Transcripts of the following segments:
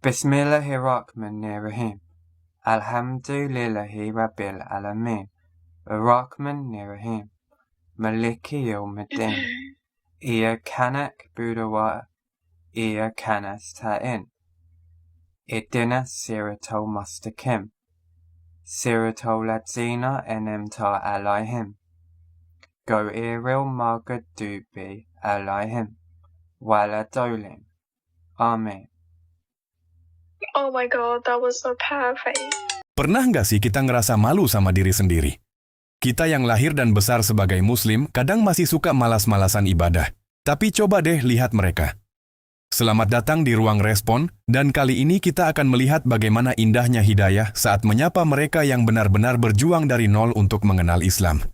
Bismillahirrahmanirrahim. Alhamdulillahi Rabbil Alamin. Ar-Rahmanir-Rahim. Maliki Yawmiddin. Iyyaka na'budu wa iyyaka nasta'in. Ihdinas siratal mustaqim. Siratal ladzina an'amta 'alaihim. Ghayril maghdubi 'alaihim waladdallin. Amin. Oh my god, that was so perfect. Pernah nggak sih kita ngerasa malu sama diri sendiri? Kita yang lahir dan besar sebagai muslim kadang masih suka malas-malasan ibadah. Tapi coba deh lihat mereka. Selamat datang di Ruang Respon, dan kali ini kita akan melihat bagaimana indahnya hidayah saat menyapa mereka yang benar-benar berjuang dari nol untuk mengenal Islam.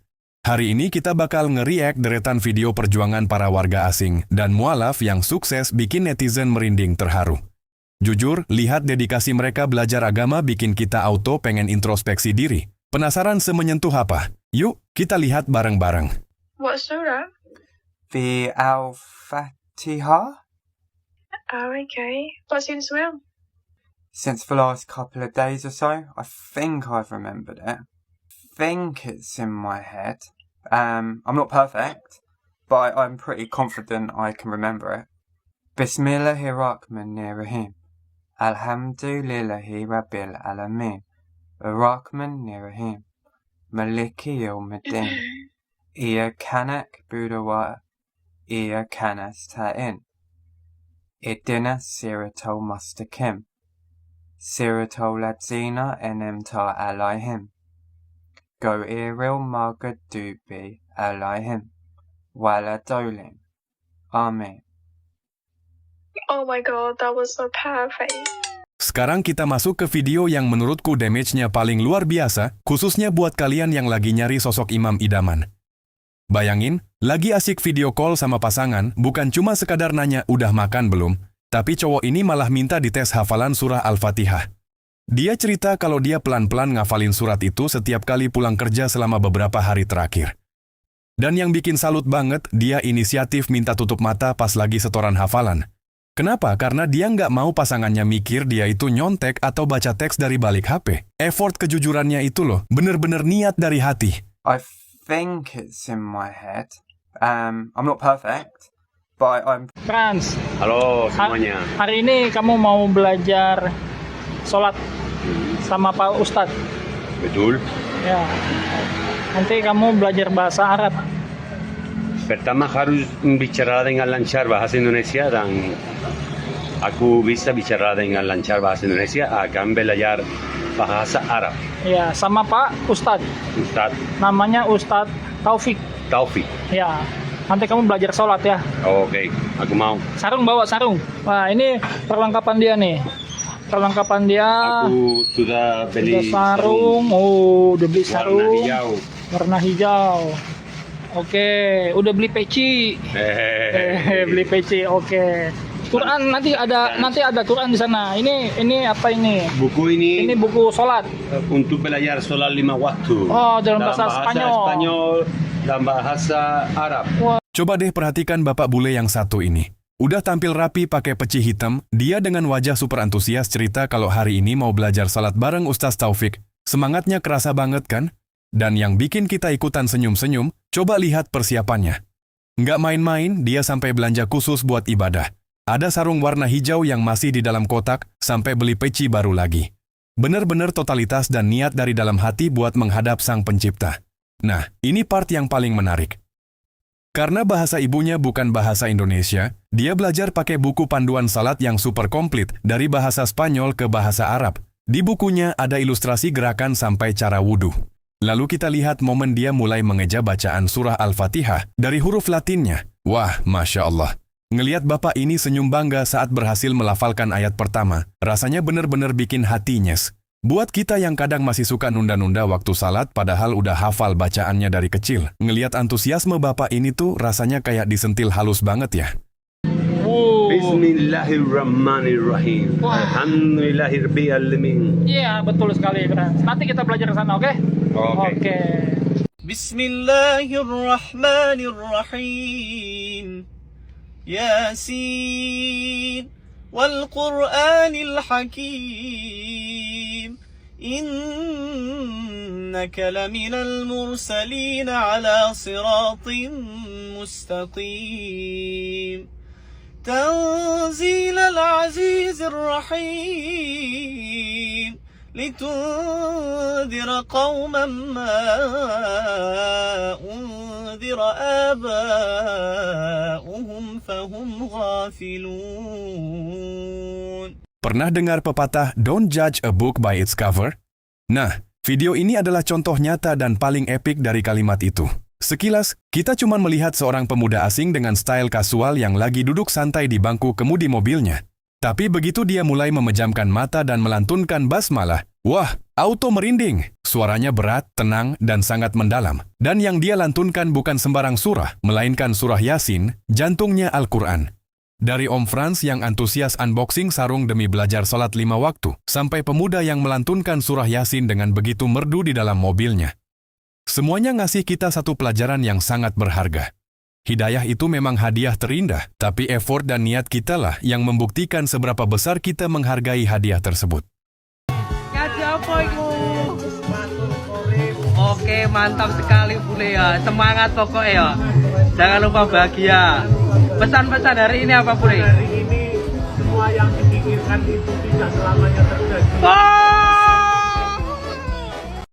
Hari ini kita bakal nge-react deretan video perjuangan para warga asing dan mualaf yang sukses bikin netizen merinding terharu. Jujur, lihat dedikasi mereka belajar agama bikin kita auto pengen introspeksi diri. Penasaran semenyentuh apa? Yuk, kita lihat bareng-bareng. What surah? The Al-Fatiha? Oh, okay. What's in well? Since the last couple of days or so, I think I've remembered it. Think it's in my head. I'm not perfect, but I'm pretty confident I can remember it. Bismillahirrahmanirrahim. Alhamdulillahi Rabbil Alamin. Ar-Rahmanir-Rahim. Maliki Yawmiddin. Iyyaka na'budu wa iyyaka nasta'in. Ihdinas siratal mustaqim. Siratal ladzina an'amta 'alaihim. Ghayril maghdubi 'alaihim waladdallin. Amin. Oh my god, that was so perfect. Sekarang kita masuk ke video yang menurutku damage-nya paling luar biasa, khususnya buat kalian yang lagi nyari sosok imam idaman. Bayangin, lagi asik video call sama pasangan, bukan cuma sekadar nanya udah makan belum, tapi cowok ini malah minta dites hafalan surah Al-Fatihah. Dia cerita kalau dia pelan-pelan ngafalin surat itu setiap kali pulang kerja selama beberapa hari terakhir. Dan yang bikin salut banget, dia inisiatif minta tutup mata pas lagi setoran hafalan. Kenapa? Karena dia nggak mau pasangannya mikir dia itu nyontek atau baca teks dari balik HP. Effort kejujurannya itu loh, bener-bener niat dari hati. I think it's in my head. I'm not perfect, but I'm... Frans, Halo semuanya. hari ini kamu mau belajar sholat sama Pak Ustadz. Betul. Ya, nanti kamu belajar bahasa Arab. Pertama harus bicara dengan lancar bahasa Indonesia dan aku bisa bicara dengan lancar bahasa Indonesia akan belajar bahasa Arab. Ya, sama Pak Ustadz. Ustadz Namanya Ustadz Taufik. Taufik. Ya, nanti kamu belajar sholat ya. Oke, aku mau. Sarung, bawa sarung. Wah, ini perlengkapan dia nih. Perlengkapan dia. Aku sudah beli sarung. Oh, udah beli sarung. warna hijau. Warna hijau. Oke, udah beli peci. Beli peci. Oke. Quran nanti ada Quran di sana. Ini apa ini? Buku ini Ini buku sholat. untuk belajar sholat 5 waktu. Oh, dalam bahasa Spanyol. Dan bahasa Arab. Coba deh perhatikan bapak bule yang satu ini. Udah tampil rapi pakai peci hitam, dia dengan wajah super antusias cerita kalau hari ini mau belajar salat bareng Ustaz Taufik. Semangatnya kerasa banget kan? Dan yang bikin kita ikutan senyum-senyum, coba lihat persiapannya. Nggak main-main, dia sampai belanja khusus buat ibadah. Ada sarung warna hijau yang masih di dalam kotak, sampai beli peci baru lagi. Bener-bener totalitas dan niat dari dalam hati buat menghadap Sang Pencipta. Nah, ini part yang paling menarik. Karena bahasa ibunya bukan bahasa Indonesia, dia belajar pakai buku panduan salat yang super komplit dari bahasa Spanyol ke bahasa Arab. Di bukunya ada ilustrasi gerakan sampai cara wudhu. Lalu kita lihat momen dia mulai mengeja bacaan surah Al-Fatihah dari huruf Latinnya. Wah, Masya Allah. Ngeliat bapak ini senyum bangga saat berhasil melafalkan ayat pertama, rasanya bener-bener bikin hati nyes. Buat kita yang kadang masih suka nunda-nunda waktu salat padahal udah hafal bacaannya dari kecil, ngeliat antusiasme bapak ini tuh rasanya kayak disentil halus banget ya. Bismillahirrahmanirrahim. Alhamdulillahirabbil alamin. Iya, betul sekali, Frans. Nanti kita belajar ke sana, oke? Oke. Bismillahirrahmanirrahim. Yasin والقرآن الحكيم إنك لمن المرسلين على صراط مستقيم تنزيل العزيز الرحيم لتنذر قوما ما أنذر آباؤهم فهم غافلون. Pernah dengar pepatah "Don't judge a book by its cover"? Nah, video ini adalah contoh nyata dan paling epik dari kalimat itu. Sekilas, kita cuma melihat seorang pemuda asing dengan style kasual yang lagi duduk santai di bangku kemudi mobilnya. Tapi begitu dia mulai memejamkan mata dan melantunkan basmalah, wah, auto merinding. Suaranya berat, tenang, dan sangat mendalam. Dan yang dia lantunkan bukan sembarang surah, melainkan surah Yasin, jantungnya Al-Quran. Dari Om Frans yang antusias unboxing sarung demi belajar sholat 5 waktu, sampai pemuda yang melantunkan surah Yasin dengan begitu merdu di dalam mobilnya. Semuanya ngasih kita satu pelajaran yang sangat berharga. Hidayah itu memang hadiah terindah, tapi effort dan niat kita lah yang membuktikan seberapa besar kita menghargai hadiah tersebut. Ngaji apa itu? Oke, mantap sekali Bule ya. Semangat pokoknya ya. Jangan lupa bahagia. Pesan-pesan hari ini apa Bule? Hari ini semua yang dipikirkan itu tidak selamanya terjadi. Oh!